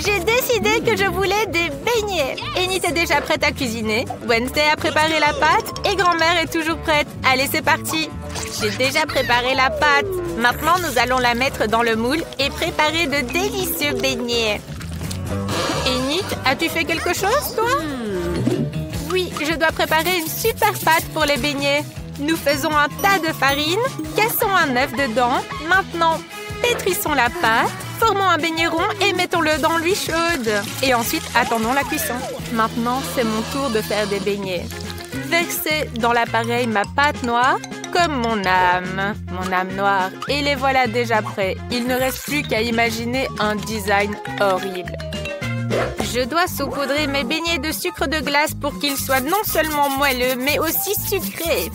J'ai décidé que je voulais des beignets. Enid est déjà prête à cuisiner. Wednesday a préparé la pâte et grand-mère est toujours prête. Allez, c'est parti. J'ai déjà préparé la pâte. Maintenant, nous allons la mettre dans le moule et préparer de délicieux beignets. Enid, as-tu fait quelque chose, toi? Oui, je dois préparer une super pâte pour les beignets. Nous faisons un tas de farine, cassons un œuf dedans. Maintenant, pétrissons la pâte, formons un beignet rond et mettons-le dans l'huile chaude. Et ensuite, attendons la cuisson. Maintenant, c'est mon tour de faire des beignets. Versez dans l'appareil ma pâte noire comme mon âme noire. Et les voilà déjà prêts. Il ne reste plus qu'à imaginer un design horrible. Je dois saupoudrer mes beignets de sucre de glace pour qu'ils soient non seulement moelleux, mais aussi sucrés.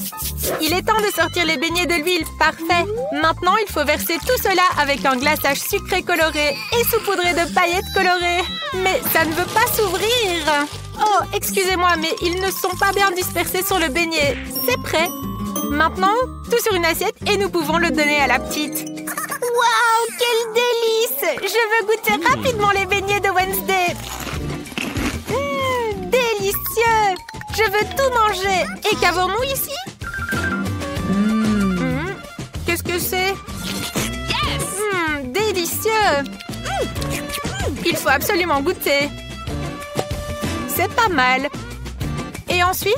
Il est temps de sortir les beignets de l'huile. Parfait. Maintenant, il faut verser tout cela avec un glaçage sucré coloré et saupoudré de paillettes colorées. Mais ça ne veut pas s'ouvrir. Oh, excusez-moi, mais ils ne sont pas bien dispersés sur le beignet. C'est prêt. Maintenant, tout sur une assiette et nous pouvons le donner à la petite. Waouh, quel délice! Je veux goûter rapidement les beignets de Wednesday. Délicieux! Je veux tout manger. Et qu'avons-nous ici? Qu'est-ce que c'est? Délicieux! Il faut absolument goûter. C'est pas mal. Et ensuite?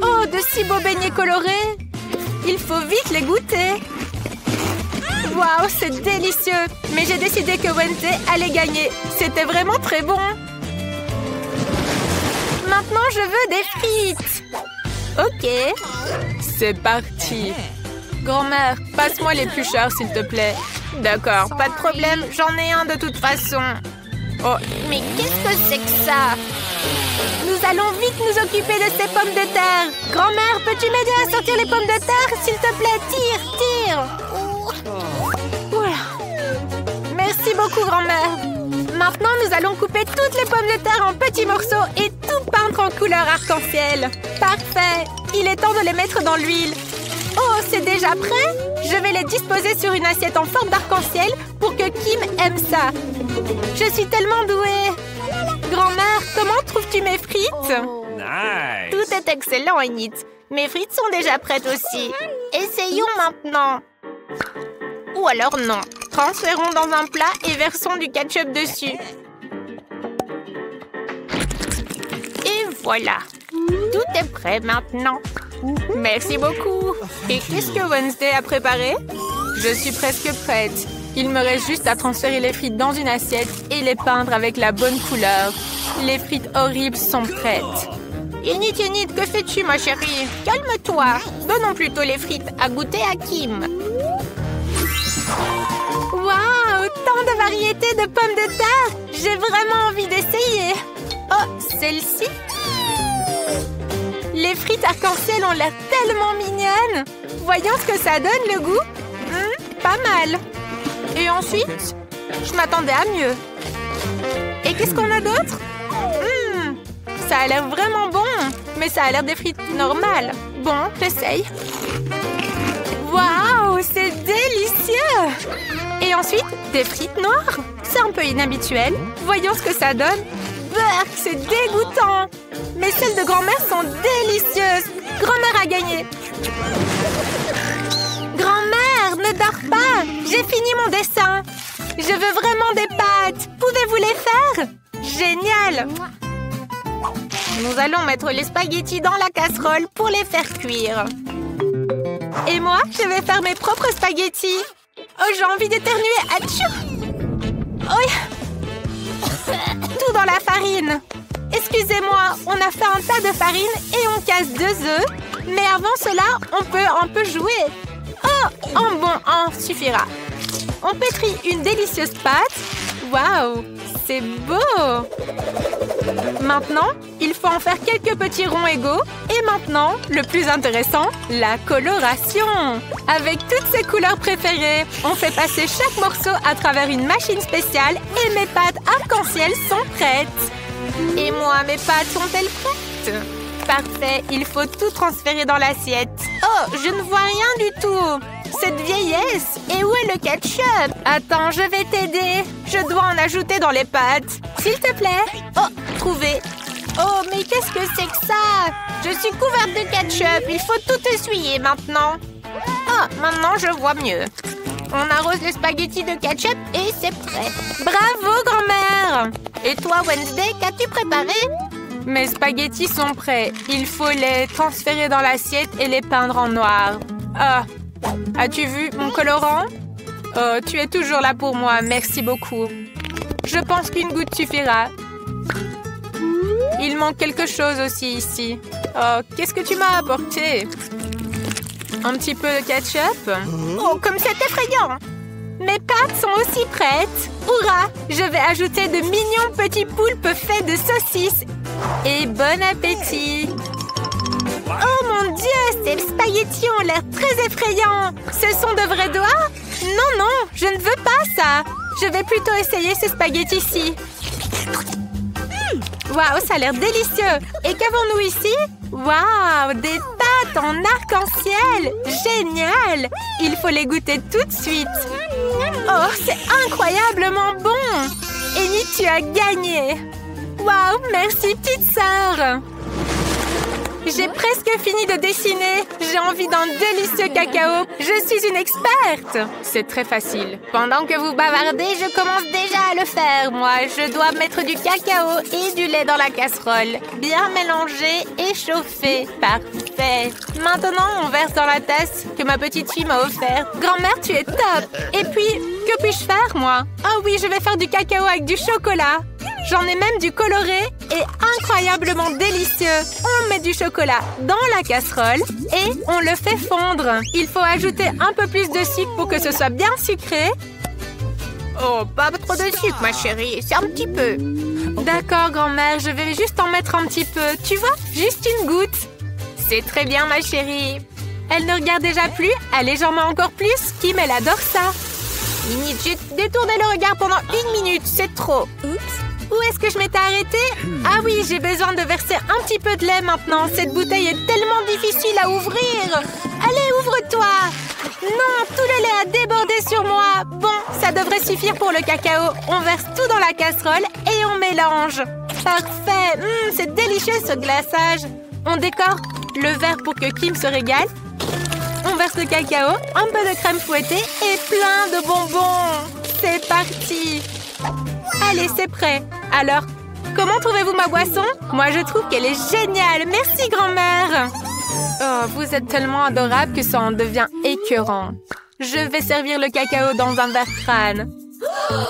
Oh, de si beaux beignets colorés! Il faut vite les goûter. Waouh, c'est délicieux! Mais j'ai décidé que Wednesday allait gagner. C'était vraiment très bon. Maintenant, je veux des frites. Ok. C'est parti. Grand-mère, passe-moi l'éplucheur, s'il te plaît. D'accord, pas de problème. J'en ai un de toute façon. Oh, mais qu'est-ce que c'est que ça? Nous allons vite nous occuper de ces pommes de terre. Grand-mère, peux-tu m'aider à sortir les pommes de terre? S'il te plaît, tire. Merci beaucoup, grand-mère. Maintenant, nous allons couper toutes les pommes de terre en petits morceaux et tout peindre en couleur arc-en-ciel. Parfait. Il est temps de les mettre dans l'huile. Oh, c'est déjà prêt? Je vais les disposer sur une assiette en forme d'arc-en-ciel pour que Kim aime ça. Je suis tellement douée. Grand-mère, comment trouves-tu mes frites? Nice. Tout est excellent, Enid. Mes frites sont déjà prêtes aussi. Essayons maintenant. Ou alors non. Transférons dans un plat et versons du ketchup dessus. Et voilà. Tout est prêt maintenant. Merci beaucoup. Et qu'est-ce que Wednesday a préparé? Je suis presque prête. Il me reste juste à transférer les frites dans une assiette et les peindre avec la bonne couleur. Les frites horribles sont prêtes. Enid, que fais-tu, ma chérie? Calme-toi. Donnons plutôt les frites à goûter à Kim. Waouh, tant de variétés de pommes de terre! J'ai vraiment envie d'essayer. Oh, celle-ci? Les frites arc-en-ciel ont l'air tellement mignonnes. Voyons ce que ça donne, le goût. Pas mal. Et ensuite, je m'attendais à mieux. Et qu'est-ce qu'on a d'autre? Ça a l'air vraiment bon. Mais ça a l'air des frites normales. Bon, j'essaye. Waouh, c'est délicieux! Et ensuite, des frites noires. C'est un peu inhabituel. Voyons ce que ça donne. Burk, c'est dégoûtant. Mais celles de grand-mère sont délicieuses. Grand-mère a gagné. Grand-mère, ne dors pas. J'ai fini mon dessin. Je veux vraiment des pâtes. Pouvez-vous les faire? Génial. Nous allons mettre les spaghettis dans la casserole pour les faire cuire. Et moi, je vais faire mes propres spaghettis. Oh, j'ai envie d'éternuer. Atchou! Oh. Tout dans la farine. Excusez-moi, on a fait un tas de farine et on casse 2 œufs. Mais avant cela, on peut un peu jouer. Oh, un suffira. On pétrit une délicieuse pâte. Waouh, c'est beau! Maintenant, il faut en faire quelques petits ronds égaux. Et maintenant, le plus intéressant, la coloration. Avec toutes ses couleurs préférées, on fait passer chaque morceau à travers une machine spéciale et mes pâtes arc-en-ciel sont prêtes. Et moi, mes pâtes sont-elles prêtes? Parfait, il faut tout transférer dans l'assiette. Oh, je ne vois rien du tout. Cette vieillesse. Et où est le ketchup? Attends, je vais t'aider. Je dois en ajouter dans les pâtes. S'il te plaît. Oh, trouvé. Oh, mais qu'est-ce que c'est que ça? Je suis couverte de ketchup. Il faut tout essuyer maintenant. Ah, maintenant je vois mieux. On arrose les spaghettis de ketchup et c'est prêt. Bravo, grand-mère! Et toi, Wednesday, qu'as-tu préparé? Mes spaghettis sont prêts. Il faut les transférer dans l'assiette et les peindre en noir. Ah, as-tu vu mon colorant? Oh, tu es toujours là pour moi. Merci beaucoup. Je pense qu'une goutte suffira. Il manque quelque chose aussi ici. Oh, qu'est-ce que tu m'as apporté? Un petit peu de ketchup? Oh, comme c'est effrayant! Mes pâtes sont aussi prêtes. Hurrah! Je vais ajouter de mignons petits poulpes faits de saucisses. Et bon appétit! Oh mon Dieu! Ces spaghettis ont l'air très effrayants. Ce sont de vrais doigts? Non, non, je ne veux pas ça. Je vais plutôt essayer ces spaghettis-ci. Waouh, ça a l'air délicieux! Et qu'avons-nous ici? Waouh, des pâtes en arc-en-ciel! Génial! Il faut les goûter tout de suite. Oh, c'est incroyablement bon! Annie, tu as gagné! Waouh, merci petite sœur! J'ai presque fini de dessiner. J'ai envie d'un délicieux cacao. Je suis une experte. C'est très facile. Pendant que vous bavardez, je commence déjà à le faire. Moi, je dois mettre du cacao et du lait dans la casserole. Bien mélanger et chauffer. Parfait. Maintenant, on verse dans la tasse que ma petite fille m'a offerte. Grand-mère, tu es top. Et puis, que puis-je faire, moi? Ah oui, je vais faire du cacao avec du chocolat. J'en ai même du coloré et incroyablement délicieux. On met du chocolat dans la casserole et on le fait fondre. Il faut ajouter un peu plus de sucre pour que ce soit bien sucré. Oh, pas trop de sucre, ma chérie. C'est un petit peu. D'accord, grand-mère. Je vais juste en mettre un petit peu. Tu vois, juste une goutte. C'est très bien, ma chérie. Elle ne regarde déjà plus. Allez, j'en mets encore plus. Kim, elle adore ça. Minute, j'ai détourné le regard pendant 1 minute. C'est trop. Oups. Où est-ce que je m'étais arrêtée? Ah oui, j'ai besoin de verser un petit peu de lait maintenant. Cette bouteille est tellement difficile à ouvrir. Allez, ouvre-toi. Non, tout le lait a débordé sur moi. Bon, ça devrait suffire pour le cacao. On verse tout dans la casserole et on mélange. Parfait. C'est délicieux ce glaçage. On décore le verre pour que Kim se régale. On verse le cacao, un peu de crème fouettée et plein de bonbons. C'est parti. Allez, c'est prêt. Alors, comment trouvez-vous ma boisson? Moi, je trouve qu'elle est géniale. Merci, grand-mère. Oh, vous êtes tellement adorable que ça en devient écœurant. Je vais servir le cacao dans un verre crâne.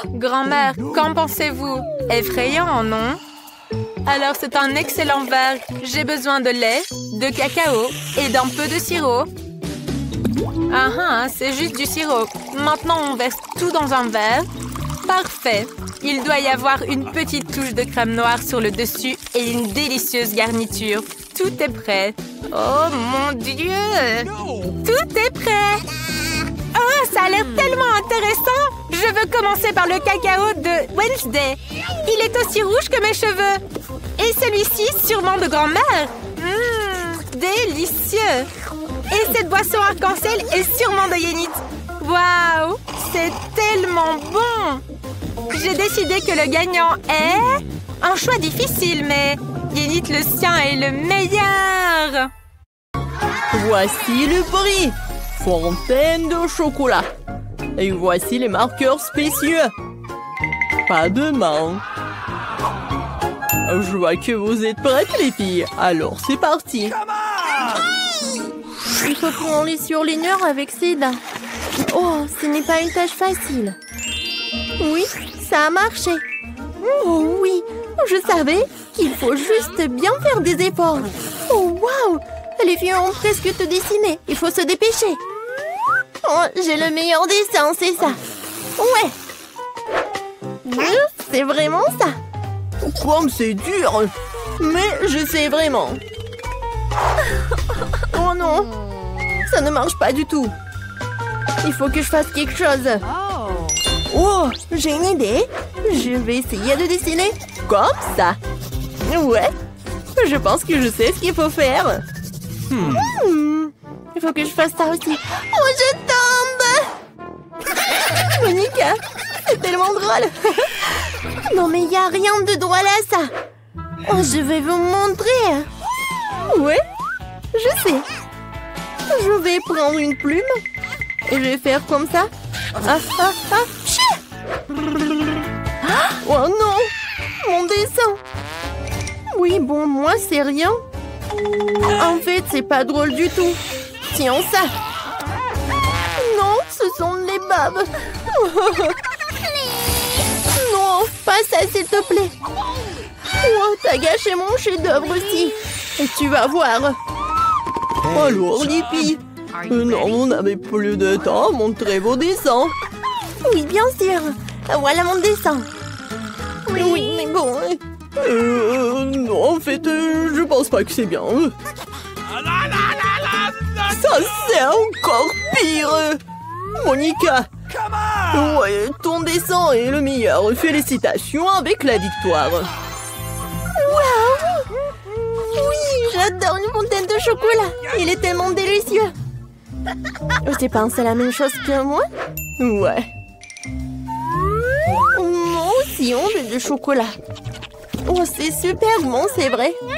Grand-mère, qu'en pensez-vous? Effrayant, non? Alors, c'est un excellent verre. J'ai besoin de lait, de cacao et d'un peu de sirop. Ah, c'est juste du sirop. Maintenant, on verse tout dans un verre. Parfait. Il doit y avoir une petite touche de crème noire sur le dessus et une délicieuse garniture. Tout est prêt. Oh mon Dieu! Tout est prêt! Oh, ça a l'air tellement intéressant! Je veux commencer par le cacao de Wednesday. Il est aussi rouge que mes cheveux. Et celui-ci, sûrement de grand-mère. Délicieux! Et cette boisson arc-en-ciel est sûrement de Yenit. Waouh! C'est tellement bon! J'ai décidé que le gagnant est... Un choix difficile, mais... Yenit, le sien est le meilleur! Voici le prix! Fontaine de chocolat. Et voici les marqueurs spéciaux. Pas de main. Je vois que vous êtes prêtes, les filles. Alors, c'est parti. Il faut prendre les surligneurs avec Sid. Oh, ce n'est pas une tâche facile. Oui, ça a marché. Oh oui, je savais qu'il faut juste bien faire des efforts. Oh waouh, les filles ont presque tout dessiné. Il faut se dépêcher. Oh, j'ai le meilleur dessin, c'est ça. Ouais. C'est vraiment ça. Comme c'est dur. Mais je sais vraiment. Oh non, ça ne marche pas du tout. Il faut que je fasse quelque chose. Oh, j'ai une idée. Je vais essayer de dessiner comme ça. Ouais, je pense que je sais ce qu'il faut faire. Il faut que je fasse ça aussi. Oh, je tombe. Monica, c'est tellement drôle. Non mais y a rien de drôle à ça. Oh, je vais vous montrer. Ouais, je sais. Je vais prendre une plume et je vais faire comme ça. Oh non, mon dessin. Oui, bon, moi c'est rien. En fait, c'est pas drôle du tout. Tiens ça. Non, ce sont les babes. Non, pas ça s'il te plaît. Oh, t'as gâché mon chef-d'œuvre aussi. Et tu vas voir. Alors, Lippy, non, vous n'avez plus de temps, montrez vos dessins. Oui, bien sûr. Voilà mon dessin. Oui, mais bon. Non, en fait, je pense pas que c'est bien. Ça, c'est encore pire. Monica. Ouais, ton dessin est le meilleur. Félicitations avec la victoire. Waouh! Oui, j'adore une fontaine de chocolat. Il est tellement délicieux. Tu penses à la même chose que moi? Ouais. Moi aussi, on veut du chocolat. Oh, c'est super bon, c'est vrai. Oh,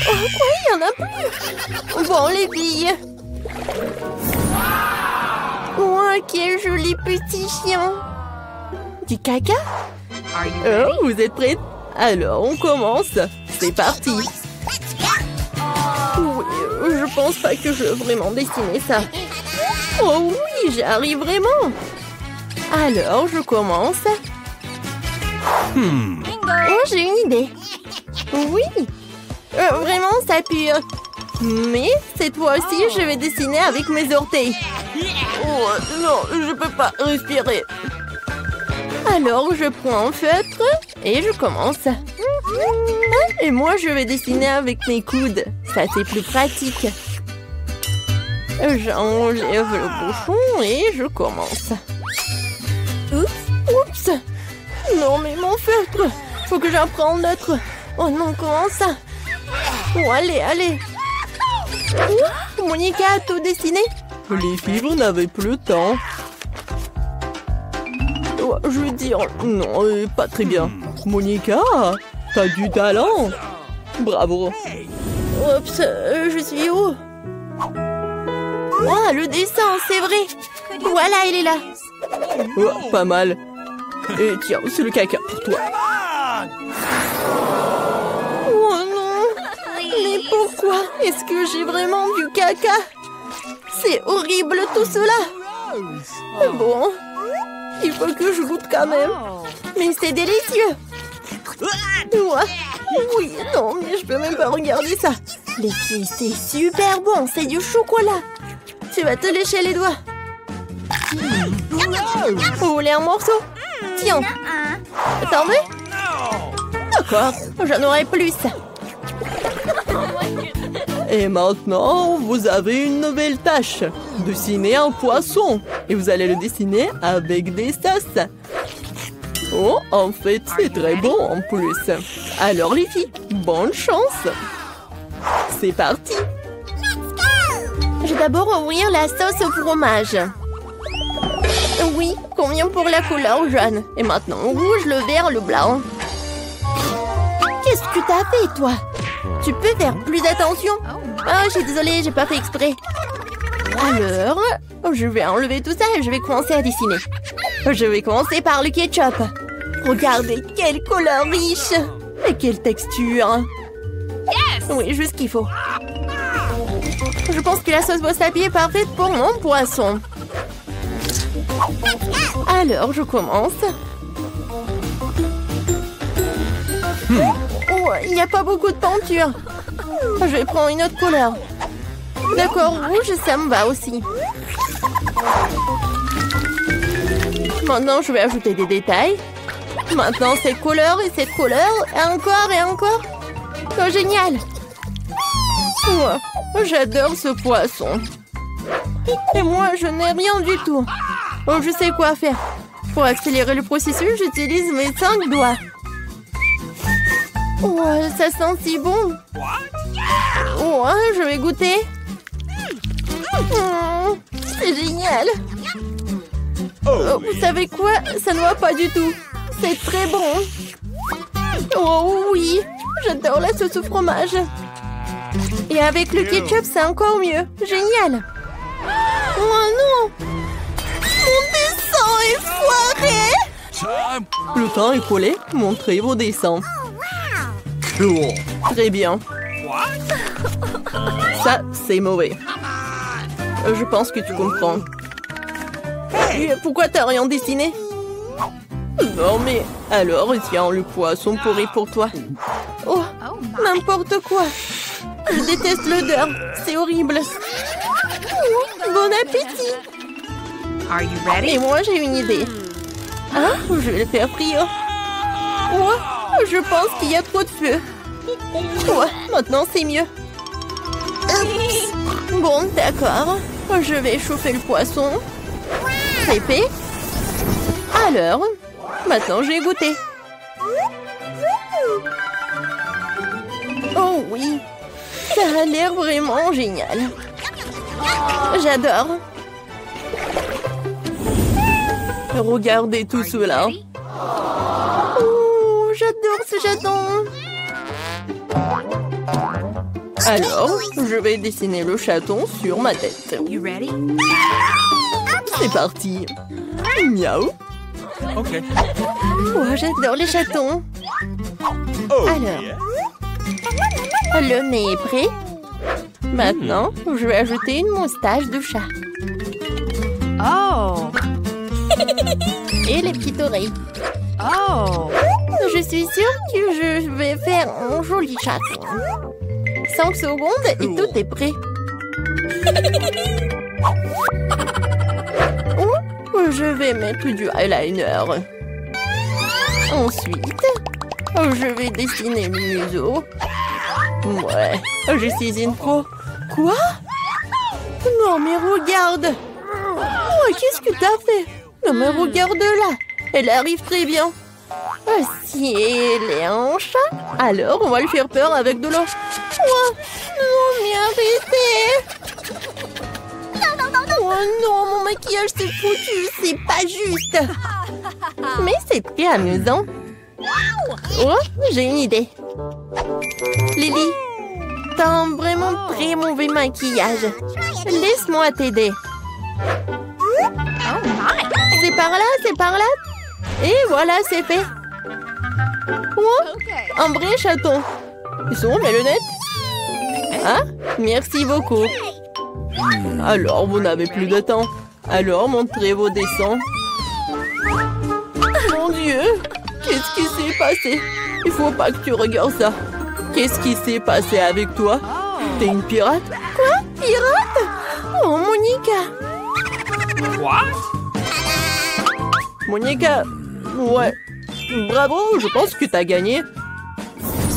quoi, il y en a plus. Bon, les filles. Oh, quel joli petit chien. Du caca? Vous êtes prêtes? Alors, on commence. C'est parti. Oui, je pense pas que je veux vraiment dessiner ça. Oh oui, j'arrive vraiment. Alors, je commence. Oh, j'ai une idée. Oui. Vraiment, ça pue. Mais cette fois-ci, je vais dessiner avec mes orteils. Oh, non, je peux pas respirer. Alors, je prends un feutre et je commence. Et moi, je vais dessiner avec mes coudes. Ça, c'est plus pratique. J'enlève le bouchon et je commence. Oups. Non, mais mon feutre. Faut que j'en prenne l'autre. Oh non, comment ça? Oh, allez. Monica a tout dessiné? Les filles, vous n'avez plus le temps. Oh, je veux dire, non, pas très bien. Monica, t'as du talent. Bravo. Oups, je suis où? Oh, le dessin, c'est vrai. Voilà, il est là. Oh, pas mal. Et tiens, c'est le caca pour toi. Oh non. Mais pourquoi est-ce que j'ai vraiment du caca? C'est horrible tout cela. Bon, il faut que je goûte quand même. Mais c'est délicieux. Oui, non, mais je peux même pas regarder ça. Les filles, c'est super bon, c'est du chocolat. Tu vas te lécher les doigts. Vous voulez un morceau? Tiens. T'en veux? D'accord, j'en aurai plus. Et maintenant, vous avez une nouvelle tâche. Dessiner un poisson. Et vous allez le dessiner avec des sauces. Oh, en fait, c'est très bon en plus. Alors les filles, bonne chance. C'est parti. Je vais d'abord ouvrir la sauce au fromage. Oui, combien pour la couleur jaune? Et maintenant, rouge, le vert, le blanc. Qu'est-ce que t'as fait, toi? Tu peux faire plus attention? Ah, je suis désolée, j'ai pas fait exprès. Alors, je vais enlever tout ça et je vais commencer à dessiner. Je vais commencer par le ketchup. Regardez, quelle couleur riche! Et quelle texture! Oui, juste ce qu'il faut. Je pense que la sauce wasabi est parfaite pour mon poisson. Alors, je commence. Oh, il n'y a pas beaucoup de peinture. Je vais prendre une autre couleur. D'accord, rouge, ça me va aussi. Maintenant, je vais ajouter des détails. Maintenant, cette couleur et cette couleur. Et encore et encore. Oh, génial. Oh, j'adore ce poisson. Et moi, je n'ai rien du tout. Oh, je sais quoi faire. Pour accélérer le processus, j'utilise mes 5 doigts. Oh, ça sent si bon. Oh, je vais goûter. C'est génial. Oh, vous savez quoi? Ça ne va pas du tout. c'est très bon. Oh oui, j'adore la sauce au fromage. Et avec le ketchup, c'est encore mieux. Génial. Oh non, mon dessin est foiré. Le temps est collé. Montrez vos dessins. Très bien. Ça, c'est mauvais. Je pense que tu comprends. Et pourquoi t'as rien dessiné? Non mais, alors tiens le poisson pourri pour toi. Oh, n'importe quoi. Je déteste l'odeur, c'est horrible. Bon appétit. Et moi, j'ai une idée. Hein? Je vais le faire frire. Oh, je pense qu'il y a trop de feu. Ouais, maintenant c'est mieux. Oups. Bon, d'accord. Je vais chauffer le poisson. C'est fait. Alors, maintenant j'ai goûté. Oh oui, ça a l'air vraiment génial. J'adore. Regardez tout cela. Oh, j'adore ce chaton. Alors, je vais dessiner le chaton sur ma tête. C'est parti. Miaou. Okay. Oh, j'adore les chatons. Alors, le nez est prêt. Maintenant, je vais ajouter une moustache de chat. Oh! Et les petites oreilles. Oh! Je suis sûre que je vais faire un joli chaton. 5 secondes et tout est prêt. Oh, je vais mettre du eyeliner. Ensuite, je vais dessiner le museau. Ouais, je suis une pro. Quoi? Non, mais regarde. Oh, qu'est-ce que t'as fait? Non, mais regarde là. Elle arrive très bien. Si elle est un chat, alors on va lui faire peur avec de l'eau. Oh, non, mais arrêtez. Oh non, mon maquillage s'est foutu, c'est pas juste. Mais c'est très amusant. Oh, j'ai une idée. Lily, t'as un vraiment très mauvais maquillage. Laisse-moi t'aider. C'est par là, c'est par là. Et voilà, c'est fait. Oh, un vrai chaton. Ils sont où mes lunettes? Ah, merci beaucoup. Alors, vous n'avez plus de temps. Alors, montrez vos dessins. Mon Dieu, qu'est-ce qui s'est passé? Il faut pas que tu regardes ça. Qu'est-ce qui s'est passé avec toi? T'es une pirate? Quoi? Pirate? Oh, Monica. Monica, ouais. Bravo, je pense que t'as gagné.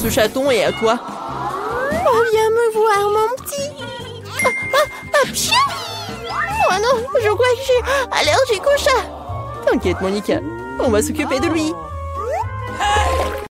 Ce chaton est à toi. Oh, viens me voir, mon petit. Pchou! Oh non, je crois que j'ai allergique au chat. T'inquiète, Monica, on va s'occuper de lui.